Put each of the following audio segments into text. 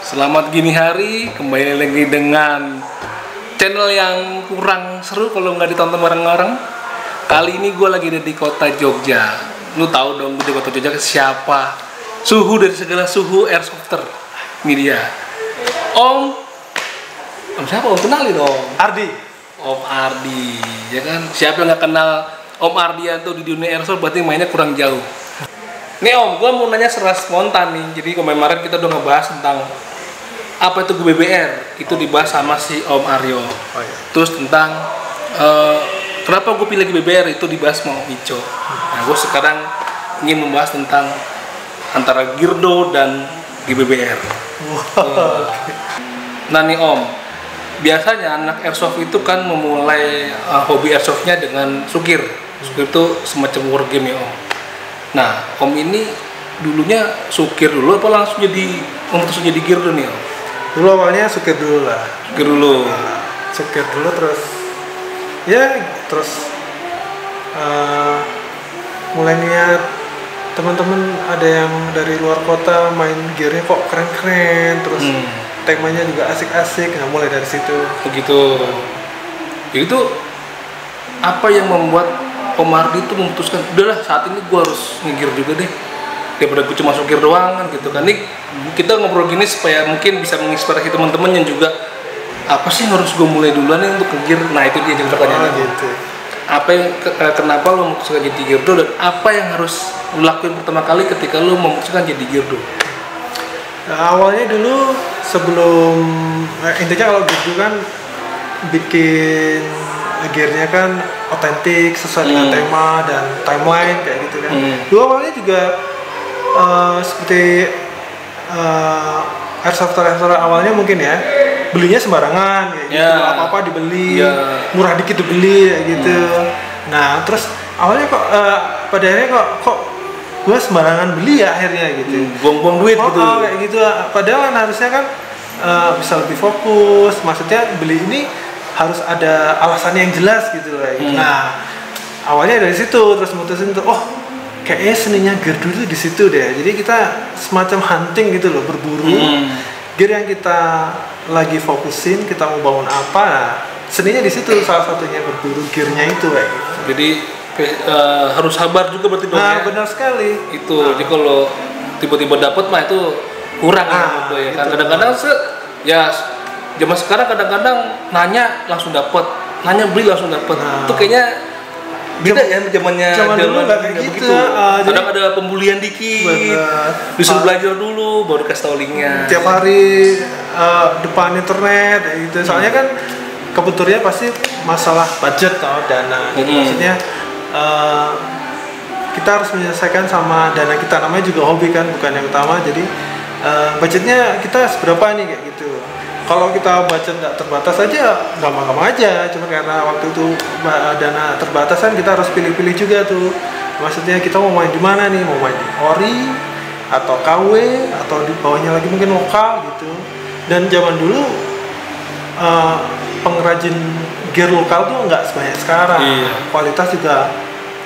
Selamat gini hari, kembali lagi dengan channel yang kurang seru kalau nggak ditonton bareng-bareng. Kali ini gue lagi ada di kota Jogja. Lu tahu dong gue di kota Jogja siapa? Suhu dari segala suhu, Airsofter. Ini dia. Om siapa? Om kenalin dong. Ardi. Om Ardi, ya kan? Siapa yang nggak kenal Om Ardianto di dunia airsoft berarti mainnya kurang jauh. Nih Om, gue mau nanya secara spontan nih. Jadi kemarin kita udah ngebahas tentang apa itu GBBR, itu dibahas sama si Om Aryo. Oh, iya. Terus tentang kenapa gue pilih GBBR, itu dibahas sama Om Ico. Nah, gue sekarang ingin membahas tentang antara Geardo dan GBBR. Nah nih Om, biasanya anak airsoft itu kan memulai hobi airsoftnya dengan sukir. Sukir itu semacam wargame ya Om. Nah, Om ini dulunya sukir dulu apa langsung memutuskan jadi Geardo nih Om? Dulu awalnya sukir dulu lah. Sukir dulu. Sukir dulu terus mulai niat teman-teman ada yang dari luar kota main gearnya kok keren-keren, terus temanya juga asik-asik. Nah, mulai dari situ. Begitu. Itu apa yang membuat Om Ardi itu memutuskan, udahlah saat ini gue harus ngegir juga deh, daripada gue cuma sukir doang kan gitu kan. Nih kita ngobrol gini supaya mungkin bisa menginspirasi teman-teman yang juga apa sih harus gue mulai duluan nih untuk ngegir. Nah itu dia jadi pertanyaannya. Gitu. Apa yang kenapa lo memutuskan jadi Geardo dan apa yang harus lo lakuin pertama kali ketika lo memutuskan jadi Geardo? Nah, awalnya dulu sebelum intinya kalau Geardo kan bikin gearnya kan otentik sesuai dengan tema dan timeline kayak gitu kan. Dulu awalnya juga seperti airsoft awalnya mungkin ya belinya sembarangan kayak gitu, apa-apa dibeli, murah dikit dibeli kayak gitu. Nah terus awalnya kok pada akhirnya kok gue sembarangan beli ya akhirnya gitu, buang-buang duit gitu. Kayak gitu. Padahal kan harusnya kan bisa lebih fokus, maksudnya beli ini harus ada alasannya yang jelas gitu lah. Nah awalnya dari situ terus mutusin tuh, kayaknya seninya Geardo itu di situ deh. Jadi kita semacam hunting gitu loh, berburu gear yang kita lagi fokusin, kita mau bangun apa, nah, seninya di situ salah satunya berburu gearnya itu kayak gitu. Jadi harus sabar juga berarti dong. Nah benar sekali itu. Jadi kalau tiba-tiba dapet mah itu kurang ya. Kadang-kadang ya zaman sekarang kadang-kadang nanya langsung dapet, nanya beli langsung dapet. Itu kayaknya beda ya zaman dulu nggak kayak gitu. Kadang ada pembulian dikit, disuruh belajar dulu baru kasih tau linknya. Tiap hari depan internet gitu. Soalnya kan kebutuhannya pasti masalah budget atau dana. Gitu. Maksudnya kita harus menyelesaikan sama dana kita, namanya juga hobi kan, bukan yang utama. Jadi budgetnya kita seberapa nih kayak gitu. Kalau kita budget nggak terbatas aja, gampang-gampang aja. Cuma karena waktu itu dana terbatas kan kita harus pilih-pilih juga tuh. Maksudnya kita mau main di mana nih? Mau main di ori atau KW atau di bawahnya lagi mungkin lokal gitu. Dan zaman dulu pengrajin gear lokal tuh nggak sebanyak sekarang. Kualitas juga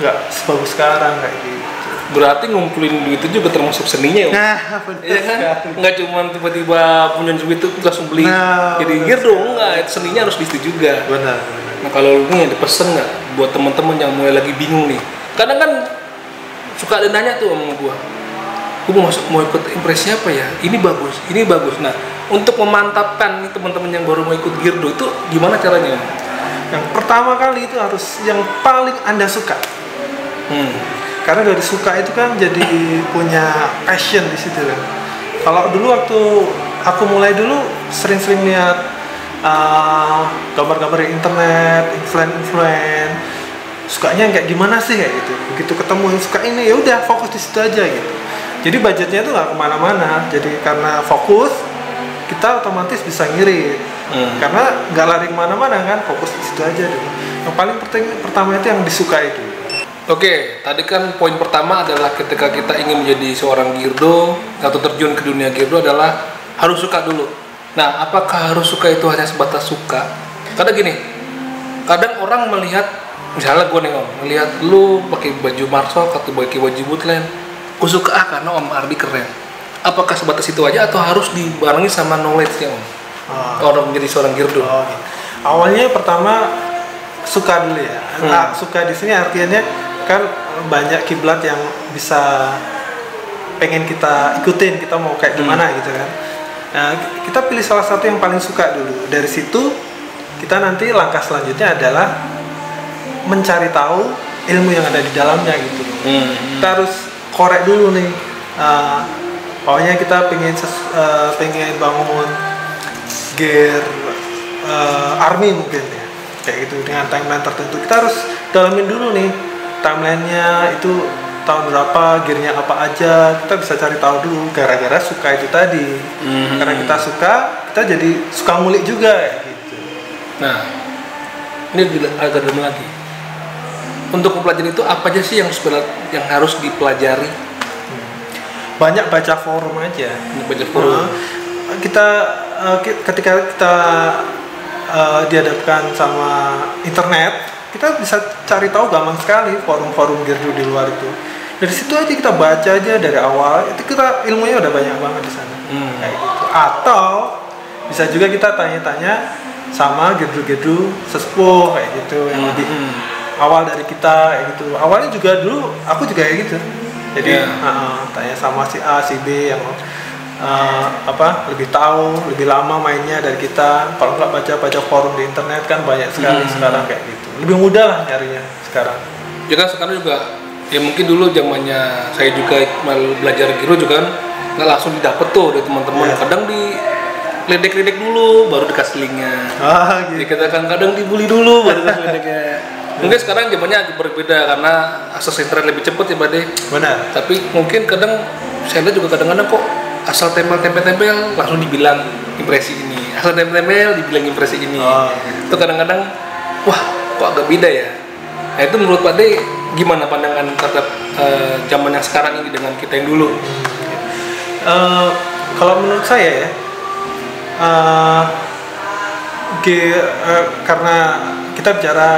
nggak sebagus sekarang kayak gitu. Berarti ngumpulin duit itu juga termasuk seninya ya? Nah, benar kan? Nggak cuma tiba-tiba punya duit itu langsung beli jadi Geardo, enggak, itu seninya harus di situ juga. Benar. Nah kalau ini ada pesen nggak buat teman-teman yang mulai lagi bingung nih? Kadang kan suka ada nanya tuh sama gua mau ikut impresi apa ya? Ini bagus. Nah untuk memantapkan nih teman-teman yang baru mau ikut Geardo itu gimana caranya? Yang pertama kali itu harus yang paling Anda suka. Karena dari suka itu kan jadi punya passion di situ kan. Kalau dulu waktu aku mulai dulu sering-sering lihat gambar-gambar di internet, influence, sukanya kayak gimana sih kayak gitu. Begitu ketemu yang suka ini ya udah fokus di situ aja gitu. Jadi budgetnya tuh nggak kemana-mana. Jadi karena fokus kita otomatis bisa ngirit. Karena nggak lari kemana-mana kan, fokus di situ aja dulu. Yang paling pertama itu yang disukai dulu. Oke, tadi kan poin pertama adalah ketika kita ingin menjadi seorang Geardo atau terjun ke dunia Geardo adalah harus suka dulu. Nah, apakah harus suka itu hanya sebatas suka? Karena gini, kadang orang melihat, misalnya gue nih Om, melihat lu pakai baju Marshall atau pakai baju Woodland, gue suka karena Om Ardi keren. apakah sebatas itu aja atau harus dibarengi sama knowledge-nya Om? Orang menjadi seorang Girdo. Okay. Awalnya pertama suka dulu ya. Suka di sini artinya kan banyak kiblat yang bisa pengen kita ikutin, kita mau kayak gimana gitu kan. Nah, kita pilih salah satu yang paling suka dulu. Dari situ kita nanti langkah selanjutnya adalah mencari tahu ilmu yang ada di dalamnya gitu. Kita harus korek dulu nih. Pokoknya kita pengen bangun gear army mungkin ya, kayak gitu dengan timeline tertentu. Kita harus dalamin dulu nih timelinenya itu tahun berapa, gearnya apa aja. Kita bisa cari tahu dulu gara-gara suka itu tadi. Karena kita suka, kita jadi suka ngulik juga gitu. Nah, ini agak dalam lagi. Untuk mempelajari itu apa aja sih yang harus dipelajari? Banyak baca forum aja. Baca forum. Ketika kita dihadapkan sama internet, kita bisa cari tahu gampang sekali forum-forum Girdo di luar itu. Dari situ aja kita baca aja dari awal, itu kita ilmunya udah banyak banget di sana. Kayak gitu. Atau bisa juga kita tanya-tanya sama Girdo-Girdo sesepuh kayak gitu yang lebih awal dari kita kayak gitu. Awalnya juga dulu aku juga kayak gitu. Jadi tanya sama si A, si B yang lebih tahu, lebih lama mainnya dari kita. Kalau nggak baca forum di internet kan banyak sekali sekarang kayak gitu. Lebih mudah lah nyarinya sekarang. Ya kan sekarang juga, ya mungkin dulu zamannya saya juga belajar Girdo juga kan nggak langsung didapat tuh dari teman-teman. Kadang di ledek-ledek dulu baru dikasih linknya. Gitu. Ya, kita kan kadang dibully dulu baru dikasih ledeknya. Mungkin sekarang zamannya agak berbeda karena akses internet lebih cepat ya Pak De. Benar. Tapi mungkin kadang saya lihat juga kadang-kadang kok asal tempel langsung dibilang impresi ini, asal tempel dibilang impresi ini. Itu kadang-kadang wah kok agak beda ya. Nah itu menurut Pak De gimana pandangan terhadap zaman yang sekarang ini dengan kita yang dulu? Kalau menurut saya ya, karena kita bicara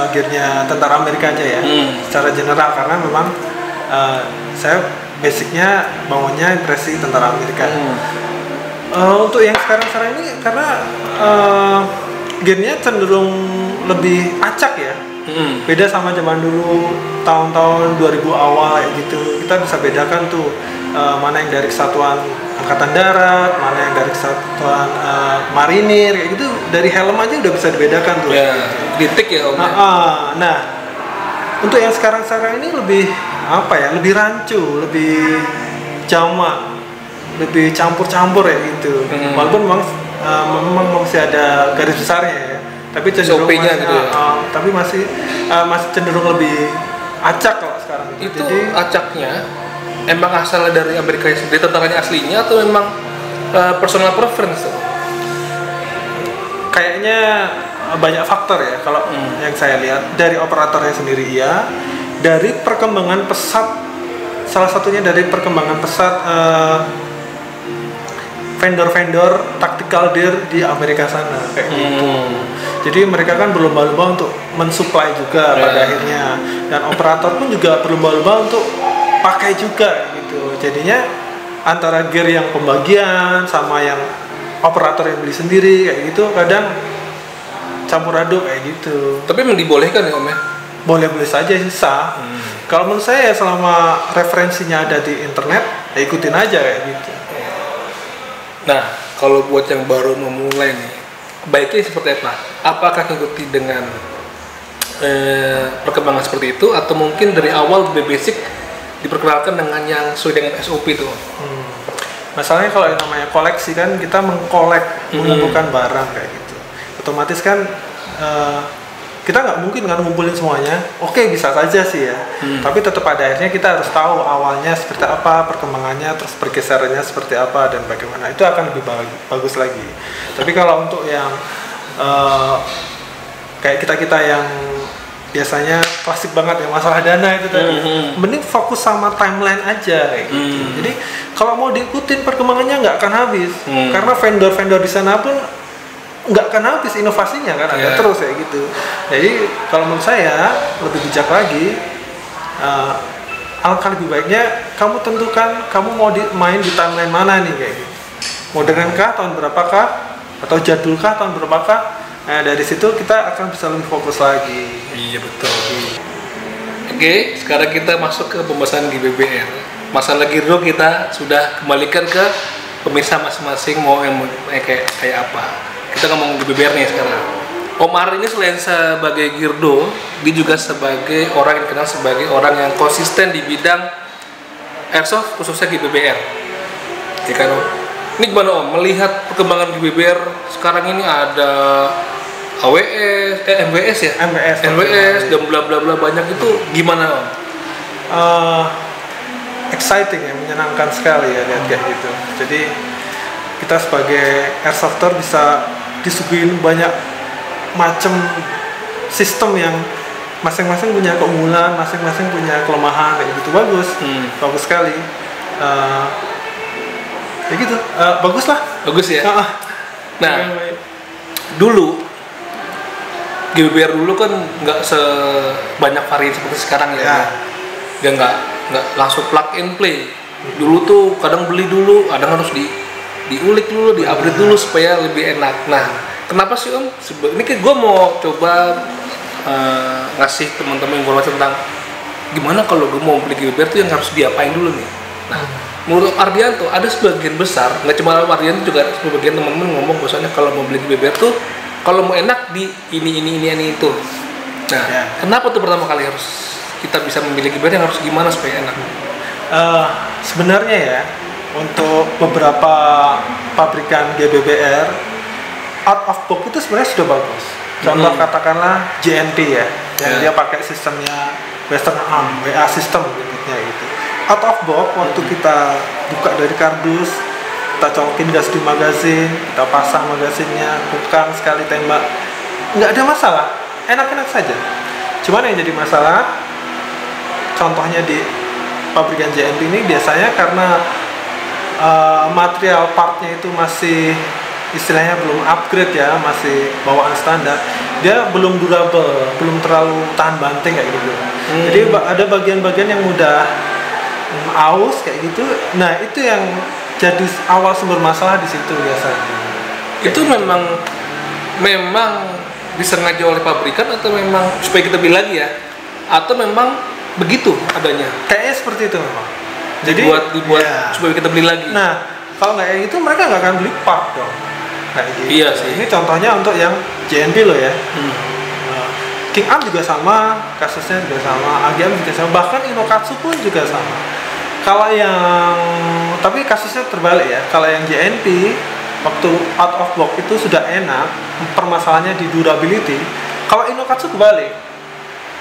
gearnya tentara Amerika aja ya, secara general karena memang saya basicnya bangunnya impresi tentara Amerika. Untuk yang sekarang ini karena gearnya cenderung lebih acak ya, beda sama zaman dulu tahun-tahun 2000 awal kayak gitu. Kita bisa bedakan tuh mana yang dari kesatuan angkatan darat, mana yang dari kesatuan marinir kayak gitu. Dari helm aja udah bisa dibedakan tuh. Ya, detik ya Om. Nah, untuk yang sekarang ini lebih apa ya? Lebih rancu, lebih jamak, lebih campur-campur ya gitu. Walaupun memang masih ada garis besarnya ya. Tapi cenderung masih cenderung lebih acak kalau sekarang. Itu jadi, acaknya emang asal dari Amerika sendiri, tentaranya aslinya atau memang personal preference? Kayaknya banyak faktor ya kalau yang saya lihat. Dari operatornya sendiri ya, dari perkembangan pesat, salah satunya dari perkembangan pesat vendor-vendor tactical gear di Amerika sana kayak gitu. Jadi mereka kan berlomba-lomba untuk mensuplai juga pada akhirnya, dan operator pun juga berlomba-lomba untuk pakai juga gitu. Jadinya antara gear yang pembagian sama yang operator yang beli sendiri kayak gitu kadang campur aduk kayak gitu. Tapi memang dibolehkan ya Om ya? Boleh-boleh saja sih, sah. Kalau menurut saya selama referensinya ada di internet ya ikutin aja kayak gitu. Nah, kalau buat yang baru memulai nih, baiknya seperti apa? Apakah mengikuti dengan perkembangan seperti itu, atau mungkin dari awal lebih basic diperkenalkan dengan yang sesuai dengan SOP itu? Masalahnya kalau yang namanya koleksi kan kita mengumpulkan barang kayak gitu. Otomatis kan kita nggak mungkin kan ngumpulin semuanya. Oke, bisa saja sih ya. Tapi tetap pada akhirnya kita harus tahu awalnya seperti apa, perkembangannya, terus pergeserannya seperti apa dan bagaimana. Itu akan lebih bagus lagi. Tapi kalau untuk yang kayak kita yang biasanya klasik banget ya masalah dana itu tadi, mending fokus sama timeline aja kayak gitu. Jadi kalau mau diikutin perkembangannya nggak akan habis, karena vendor-vendor di sana pun nggak akan habis inovasinya kan, ada terus kayak gitu. Jadi kalau menurut saya lebih bijak lagi alangkah lebih baiknya kamu tentukan kamu mau main di timeline mana nih kayak gitu. Modern kah, tahun berapakah, atau jadul kah, tahun berapakah. Nah dari situ kita akan bisa lebih fokus lagi. Iya betul. Oke, sekarang kita masuk ke pembahasan di BBR. Masalah Geardo kita sudah kembalikan ke pemirsa masing-masing mau yang kayak apa. Kita ngomong di BBR nih sekarang. Omar ini selain sebagai Geardo, dia juga sebagai orang yang dikenal sebagai orang yang konsisten di bidang airsoft khususnya di BBR. Ya kan Om? Ini gimana Om? Melihat perkembangan di BBR sekarang ini ada AWS, MWS ya? MWS dan bla bla bla banyak itu gimana Om? Exciting ya, menyenangkan sekali ya lihat kayak gitu. Jadi kita sebagai airsofter bisa disuguhin banyak macam sistem yang masing-masing punya keunggulan, masing-masing punya kelemahan kayak gitu. Bagus sekali. Ya gitu, bagus lah. Bagus ya. Nah, dulu GBR dulu kan nggak sebanyak varian seperti sekarang ya. Dia nggak langsung plug and play. Dulu tuh kadang beli dulu, kadang harus diulik dulu, diupgrade dulu supaya lebih enak. Nah, kenapa sih Om? Ini kayak gue mau coba ngasih teman-teman informasi tentang gimana kalau gue mau beli GBR tuh yang harus diapain dulu nih. Nah, menurut Ardianto ada sebagian besar, nggak cuma Ardianto juga sebagian teman-teman ngomong bahwasanya kalau mau beli GBR tuh kalau mau enak di ini itu. Nah, kenapa tuh pertama kali harus kita bisa memilih GBR yang harus gimana supaya enak? Sebenarnya ya, untuk beberapa pabrikan GBBR, out of box itu sebenarnya sudah bagus. Contoh katakanlah JNP ya, yang dia pakai sistemnya Western Arm, WA system gitu. Out of box waktu kita buka dari kardus, kita colokin gas di magazin, kita pasang magazinnya, bukan sekali tembak, nggak ada masalah, enak-enak saja. Cuman yang jadi masalah, contohnya di pabrikan JNP ini biasanya karena material partnya itu masih istilahnya belum upgrade ya, masih bawaan standar, dia belum durable, belum terlalu tahan banting kayak gitu. Jadi ada bagian-bagian yang mudah aus kayak gitu. Nah itu yang jadi awal sumber masalah di situ biasanya. Itu memang disengaja oleh pabrikan atau memang supaya kita beli lagi ya? Atau memang begitu adanya? Kayaknya seperti itu memang. Jadi dibuat supaya kita beli lagi. Nah kalau nggak kayak gitu mereka nggak akan beli part dong. Kayak gitu. Iya sih. Ini contohnya untuk yang JNP loh ya. King Arm juga sama, kasusnya juga sama, AGM juga sama, bahkan Inokatsu pun juga sama. Kalau yang, tapi kasusnya terbalik ya. Kalau yang JNP waktu out of box itu sudah enak, permasalahannya di durability. Kalau Inokatsu kebalik.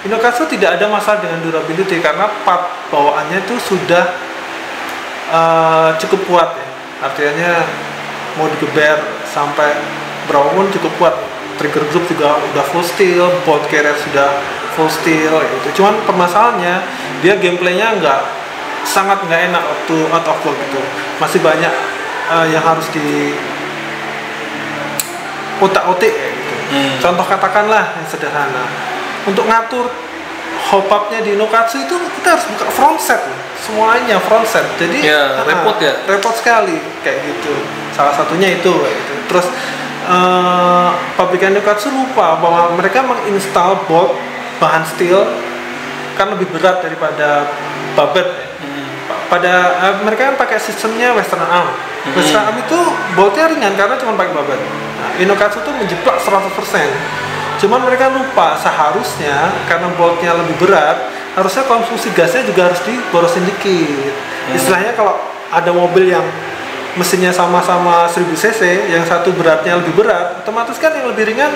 Inokatsu tidak ada masalah dengan durability karena part bawaannya itu sudah cukup kuat ya. Artinya mau digeber sampai berapa pun cukup kuat. Trigger group juga udah full steel, bolt carrier sudah full steel gitu. Cuman permasalahannya dia gameplaynya sangat nggak enak waktu out of box itu. Masih banyak yang harus di otak-otik gitu. Contoh katakanlah yang sederhana, untuk ngatur hop-up-nya di Inokatsu itu kita harus buka front set loh. Semuanya front set. Jadi repot ya. Repot sekali kayak gitu. Salah satunya itu kayak gitu. Terus pabrikan Inokatsu lupa bahwa mereka menginstal bolt bahan steel kan lebih berat daripada babet ya. Mereka kan pakai sistemnya Western Arm. Western Arm itu boltnya ringan karena cuma pakai babet. Nah, Inokatsu tuh menjeplak 100%. Cuman mereka lupa seharusnya karena boltnya lebih berat, harusnya konsumsi gasnya juga harus diborosin dikit. Istilahnya kalau ada mobil yang mesinnya sama-sama 1000 cc, yang satu beratnya lebih berat, otomatis kan yang lebih ringan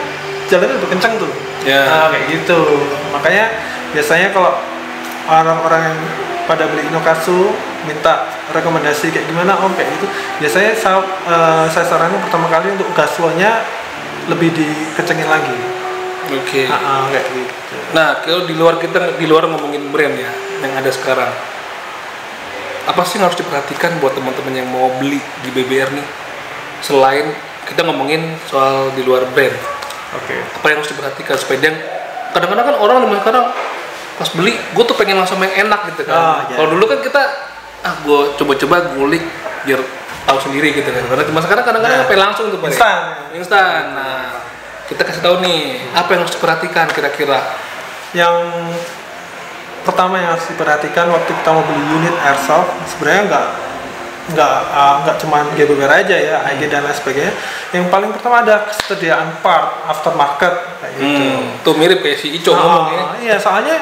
jalannya lebih kencang tuh. Nah, kayak gitu. Makanya biasanya kalau orang-orang yang pada beli Inokatsu minta rekomendasi kayak gimana Om kayak gitu, biasanya saya saranin pertama kali untuk gas flow-nya lebih dikencengin lagi. Oke. Kayak gitu. Nah, kalau di luar ngomongin brand ya yang ada sekarang, apa sih yang harus diperhatikan buat teman-teman yang mau beli di BBR nih? Selain kita ngomongin soal di luar brand, apa yang harus diperhatikan supaya dia kadang-kadang kan orang zaman sekarang pas beli gue tuh pengen langsung yang enak gitu kan. Iya. Kalau dulu kan kita gue coba-coba ngulik biar tahu sendiri gitu kan. Karena cuma sekarang kadang-kadang pengen langsung tuh instan. Nah, kita kasih tahu nih apa yang harus diperhatikan kira-kira. Yang pertama yang harus diperhatikan waktu kita mau beli unit airsoft, sebenarnya nggak cuma GBBR aja ya, AEG dan lain sebagainya. Yang paling pertama ada kesediaan part aftermarket kayak gitu. Tuh mirip kayak si Ico ngomongnya. Iya, soalnya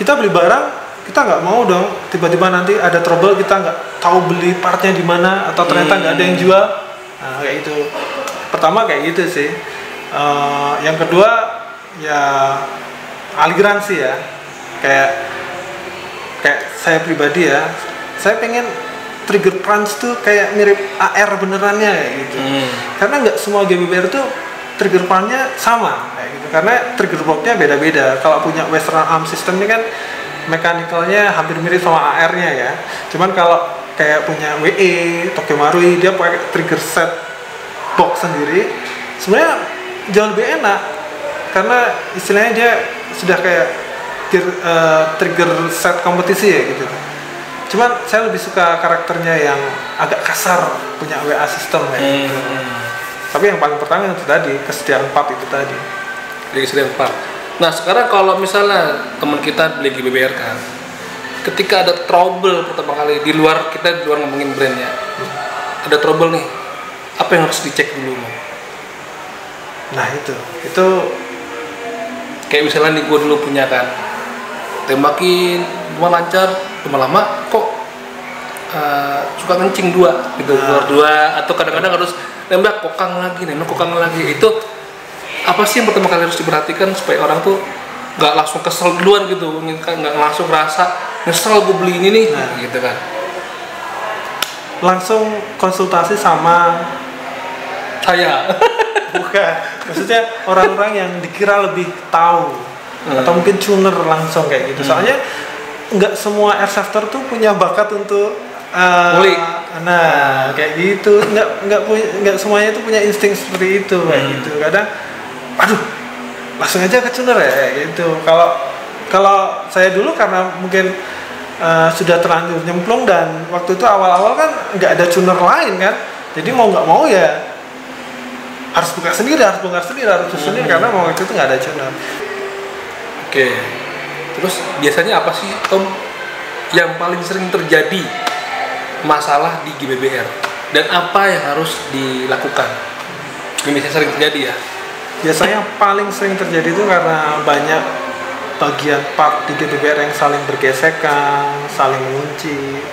kita beli barang, kita nggak mau dong tiba-tiba nanti ada trouble, kita nggak tahu beli partnya di mana atau ternyata nggak ada yang jual. Nah, kayak itu. Pertama kayak gitu sih. Yang kedua ya aliransi ya. Kayak saya pribadi ya, saya pengen trigger punch tuh kayak mirip AR benerannya kayak gitu. Karena nggak semua GBBR tuh trigger punch-nya sama kayak gitu. Karena trigger block-nya beda-beda. Kalau punya Western Arm System ini kan mechanical-nya hampir mirip sama AR-nya ya. Cuman kalau kayak punya WE, Tokyo Marui, dia pakai trigger set box sendiri. Sebenarnya jauh lebih enak karena istilahnya dia sudah kayak trigger set kompetisi ya gitu. Cuman saya lebih suka karakternya yang agak kasar, punya WA system ya gitu. Tapi yang paling pertama itu tadi, kesediaan part itu tadi. Kesediaan part. Nah sekarang kalau misalnya teman kita beli GBBR kan, ketika ada trouble pertama kali di luar ngomongin brandnya, ada trouble nih, apa yang harus dicek dulu? Nah itu kayak misalnya nih gue dulu punya kan, tembakin cuma lancar, lama-lama kok suka kencing dua gitu, keluar dua, atau kadang-kadang harus nembak kokang lagi. Itu apa sih yang pertama kali harus diperhatikan supaya orang tuh nggak langsung kesel duluan gitu, nggak langsung rasa nyesel gue beli ini nih, gitu kan? Langsung konsultasi sama saya. Bukan, maksudnya orang-orang yang dikira lebih tahu atau mungkin tuner langsung kayak gitu. Soalnya nggak semua airsofter tuh punya bakat untuk kayak gitu. Nggak semuanya tuh punya insting seperti itu kayak gitu. Kadang, aduh, langsung aja ke tuner ya kayak gitu. Kalau saya dulu karena mungkin sudah terlanjur nyemplung dan waktu itu awal-awal kan nggak ada tuner lain kan, jadi mau nggak mau ya harus bongkar sendiri karena mau waktu itu nggak ada tuner. Oke. Terus biasanya apa sih Tom yang paling sering terjadi masalah di GBBR dan apa yang harus dilakukan? Ini biasanya sering terjadi ya? Biasanya yang paling sering terjadi itu karena banyak bagian part di GBBR yang saling bergesekan, saling mengunci.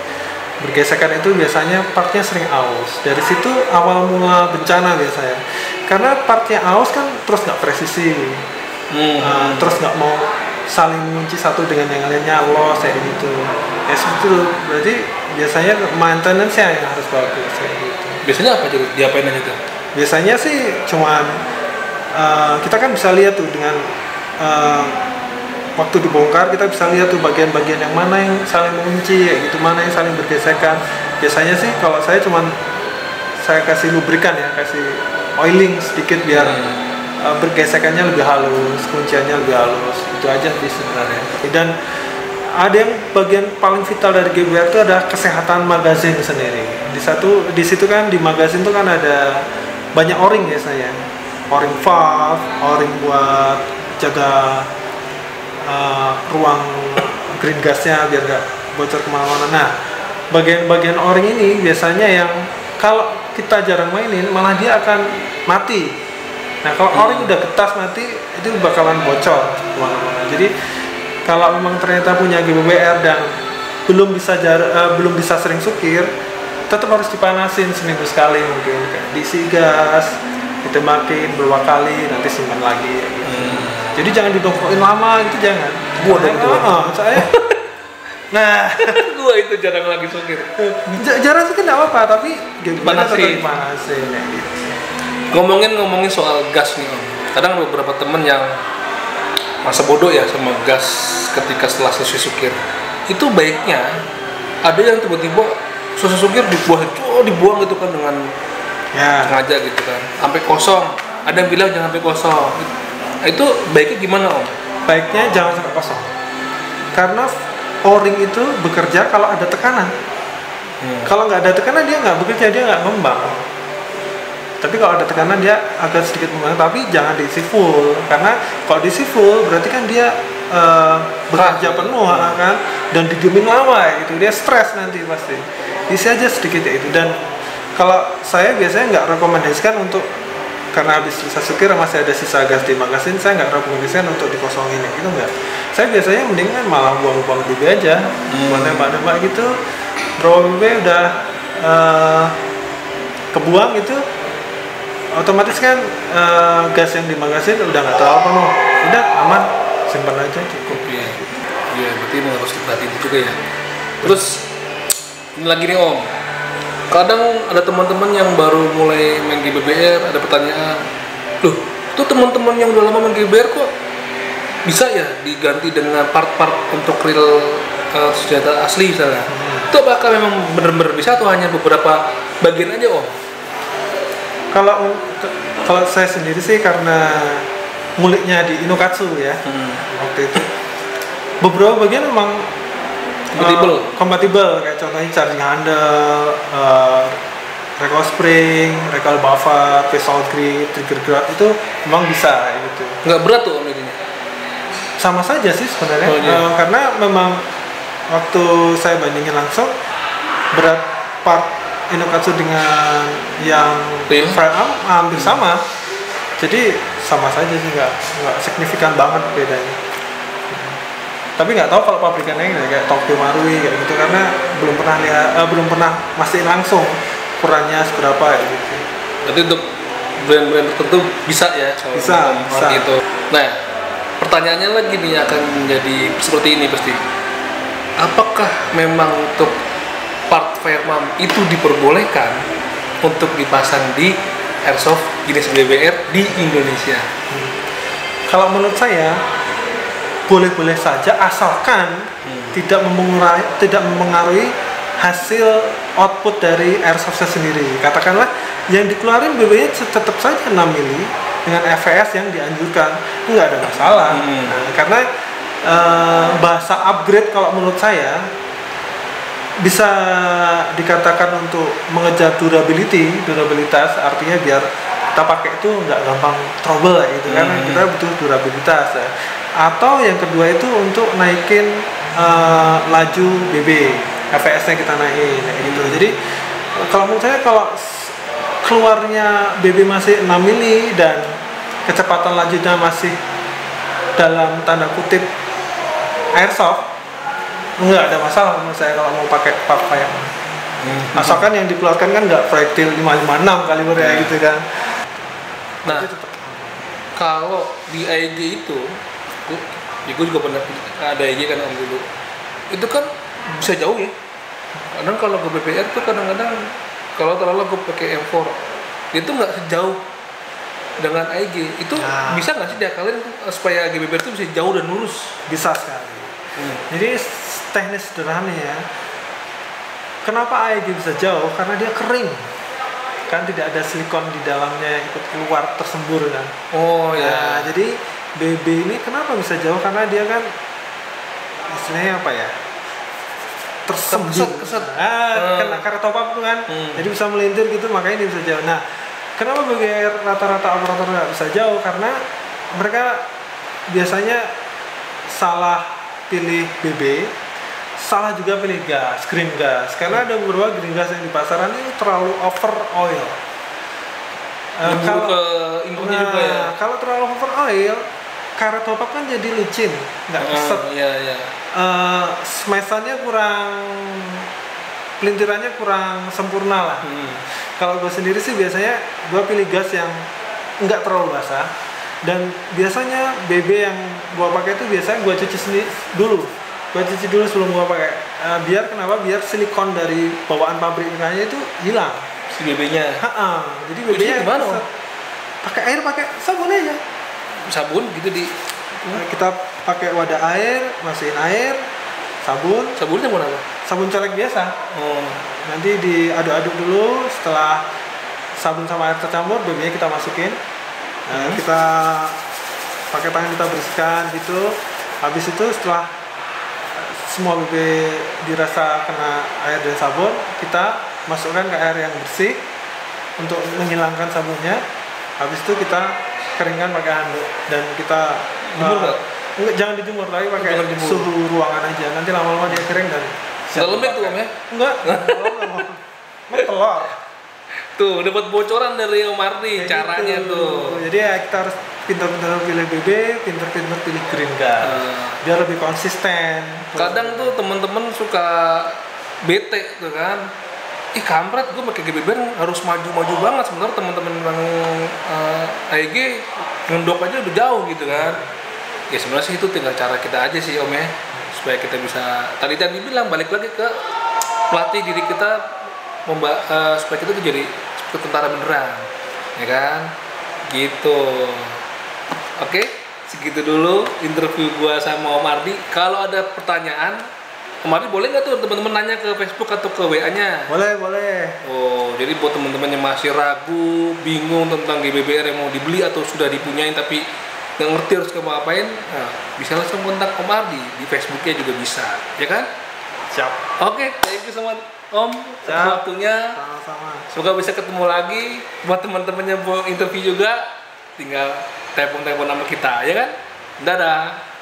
Bergesekan itu biasanya partnya sering aus. Dari situ awal mula bencana biasanya. Karena partnya aus kan terus nggak presisi, terus nggak mau saling mengunci satu dengan yang lainnya, loss kayak gitu. Ya seperti itu. Berarti biasanya maintenance-nya yang harus bagus kayak gitu. Biasanya apa jadi diapain aja tuh? Biasanya sih cuman kita kan bisa lihat tuh dengan waktu dibongkar kita bisa lihat tuh bagian-bagian yang mana yang saling mengunci kayak gitu, mana yang saling bergesekan. Biasanya sih kalau saya kasih lubrikan ya, kasih oiling sedikit biar bergesekannya lebih halus, kunciannya lebih halus. Itu aja sih sebenarnya. Dan ada yang bagian paling vital dari GBR itu ada kesehatan magazin sendiri. Di situ kan di magazin itu kan ada banyak o-ring biasanya. O-ring valve, o-ring buat jaga ruang green gasnya biar nggak bocor kemana-mana. Nah, bagian-bagian o-ring ini biasanya yang kalau kita jarang mainin malah dia akan mati. Nah, kalau o-ring udah getas mati itu bakalan bocor kemana-mana. Jadi kalau memang ternyata punya GBBR dan belum bisa sering sukir, tetap harus dipanasin seminggu sekali mungkin, kayak diisi gas, ditembakin beberapa kali, nanti simpan lagi gitu. Jadi jangan didongkrokin lama itu, jangan. Gua dong itu. Saya nah, gua itu jarang lagi sukir. Jarang sukir enggak apa-apa, tapi dipanasin kayak gitu. Ngomongin soal gas nih Om. Kadang beberapa temen yang masa bodoh ya sama gas ketika setelah selesai sukir. Itu baiknya ada yang tiba-tiba selesai sukir dibuang gitu kan dengan sengaja gitu kan, sampai kosong. Ada yang bilang jangan sampai kosong. Itu baiknya gimana Om? Baiknya jangan sampai kosong. Karena O-ring itu bekerja kalau ada tekanan. Kalau nggak ada tekanan dia nggak bekerja, dia nggak ngembang. Tapi kalau ada tekanan dia agak sedikit mengembang, tapi jangan diisi full. Karena kalau diisi full berarti kan dia bekerja penuh kan, dan didiemin lama gitu, dia stres nanti pasti. Isi aja sedikit ya itu. Dan kalau saya biasanya nggak rekomendasikan untuk, karena habis selesai setir masih ada sisa gas di magasin, saya nggak rekomendasikan untuk dikosongin gitu, enggak. Saya biasanya mendingan malah buang-buang BB aja, buat nembak-nembak gitu. Berapa BB udah kebuang itu, otomatis kan gas yang di magasin udah nggak terlalu penuh, udah aman, simpan aja cukup. Iya, berarti memang harus diperhatiin juga ya. Terus ini lagi nih Om, kadang ada teman-teman yang baru mulai main GBBR, ada pertanyaan, loh, itu teman-teman yang udah lama main GBR kok bisa ya diganti dengan part-part untuk real senjata asli misalnya? Itu apakah memang benar-benar bisa atau hanya beberapa bagian aja Om? Kalau saya sendiri sih karena nguliknya di Inokatsu ya, waktu itu beberapa bagian memang kompatibel, kayak contohnya charging handle, recoil spring, recoil buffer, pistol grip, trigger guard itu memang bisa gitu. Nggak berat tuh Om ini? Sama saja sih sebenarnya, karena memang waktu saya bandingin langsung berat part Inokatsu dengan yang firearm hampir sama, jadi sama saja sih, nggak signifikan banget bedanya. Tapi nggak tahu kalau pabrikannya kayak Tokyo Marui kayak gitu, karena belum pernah mastiin langsung ukurannya seberapa ya gitu. Berarti untuk brand-brand tertentu bisa ya? Bisa. Gitu. Nah, pertanyaannya lagi nih akan menjadi seperti ini pasti. Apakah memang untuk part firearm itu diperbolehkan untuk dipasang di airsoft jenis BBR di Indonesia? Kalau menurut saya boleh-boleh saja, asalkan tidak mempengaruhi hasil output dari airsoftnya sendiri. Katakanlah yang dikeluarin BB-nya tetap saja 6 mili dengan FVS yang dianjurkan, nggak ada masalah. Nah, karena bahasa upgrade kalau menurut saya bisa dikatakan untuk mengejar durabilitas, artinya biar kita pakai itu nggak gampang trouble gitu, karena kita butuh durabilitas ya. Atau yang kedua itu untuk naikin laju BB, FVS-nya kita naikin gitu. Jadi kalau menurut saya, kalau keluarnya BB masih 6 mili dan kecepatan lajunya masih dalam tanda kutip airsoft, nggak ada masalah menurut saya kalau mau pakai part firearm. Asalkan yang dikeluarkan kan nggak proyektil 556 kaliber ya gitu kan. Nah, kalau di AEG itu, gue juga pernah ada AEG kan Om dulu. Itu kan bisa jauh ya. Kadang kalau ke BBR tuh kadang-kadang kalau terlalu gue pakai M4, itu nggak sejauh dengan AEG. Itu bisa nggak sih diakalin supaya GBBR itu bisa jauh dan lurus? Bisa sekali. Jadi teknis sederhana ya. Kenapa AEG bisa jauh? Karena dia kering. Kan tidak ada silikon di dalamnya yang ikut keluar tersembur kan. Oh ya. Jadi BB ini kenapa bisa jauh? Karena dia kan istilahnya apa ya? Tersembur. Keset. Kena karena top up kan. Jadi bisa melintir gitu, makanya dia bisa jauh. Nah, kenapa BBR rata-rata operator nggak bisa jauh? Karena mereka biasanya salah pilih BB, salah juga pilih gas, green gas. Karena ada beberapa green gas yang di pasaran ini terlalu over oil. Kalau terlalu over oil, karet top up kan jadi licin, nggak keset. Smashannya kurang, pelintirannya kurang sempurna lah. Kalau gue sendiri sih biasanya gue pilih gas yang nggak terlalu basah. Dan biasanya BB yang gua pakai itu biasanya gua cuci dulu sebelum gua pakai. Biar silikon dari bawaan pabriknya itu hilang. Si BB-nya. Jadi BB-nya gimana? Pakai sabun aja. Sabun gitu kita pakai wadah air, masukin air, sabun. Sabunnya mau apa? Sabun colek biasa. Nanti diaduk-aduk dulu. Setelah sabun sama air tercampur, BB-nya kita masukin. Kita pakai tangan, kita bersihkan gitu. Habis itu setelah semua BB dirasa kena air dan sabun, kita masukkan ke air yang bersih untuk menghilangkan sabunnya. Habis itu kita keringkan pakai handuk dan kita Jemur nggak? enggak, jangan dijemur, tapi pakai Jangan dijemur. suhu ruangan aja. Nanti lama-lama dia kering dan Udah lembek tuh Om ya? Enggak, mau telur. Tuh, dapat bocoran dari Om Ardi Kayak caranya gitu. tuh. Jadi ya kita harus pintar-pintar pilih BB, pintar-pintar pilih green gas. Biar lebih konsisten. Kadang tuh temen-temen suka bete tuh kan. Ih kampret, gue pakai GBBR harus maju-maju banget. Sebenarnya teman-teman yang AEG ngendok aja udah jauh gitu kan. Ya sebenarnya sih itu tinggal cara kita aja sih Om ya, supaya kita bisa tadi bilang balik lagi ke pelatih diri kita, supaya kita tuh jadi seperti tentara beneran, ya kan? Gitu. Oke, segitu dulu interview gua sama Om Ardi. Kalau ada pertanyaan, Om Ardi boleh nggak tuh teman-teman nanya ke Facebook atau ke WA-nya? Boleh. Oh, jadi buat teman-teman yang masih ragu, bingung tentang GBBR yang mau dibeli atau sudah dipunyain tapi nggak ngerti harus ngapain, nah, bisa langsung kontak Om Ardi di Facebooknya juga bisa, ya kan? Siap. Oke, thank you so much Om atas Siap. waktunya. Sama-sama. Semoga bisa ketemu lagi. Buat teman-teman yang mau interview juga, tinggal telepon nama kita, ya kan? Dadah.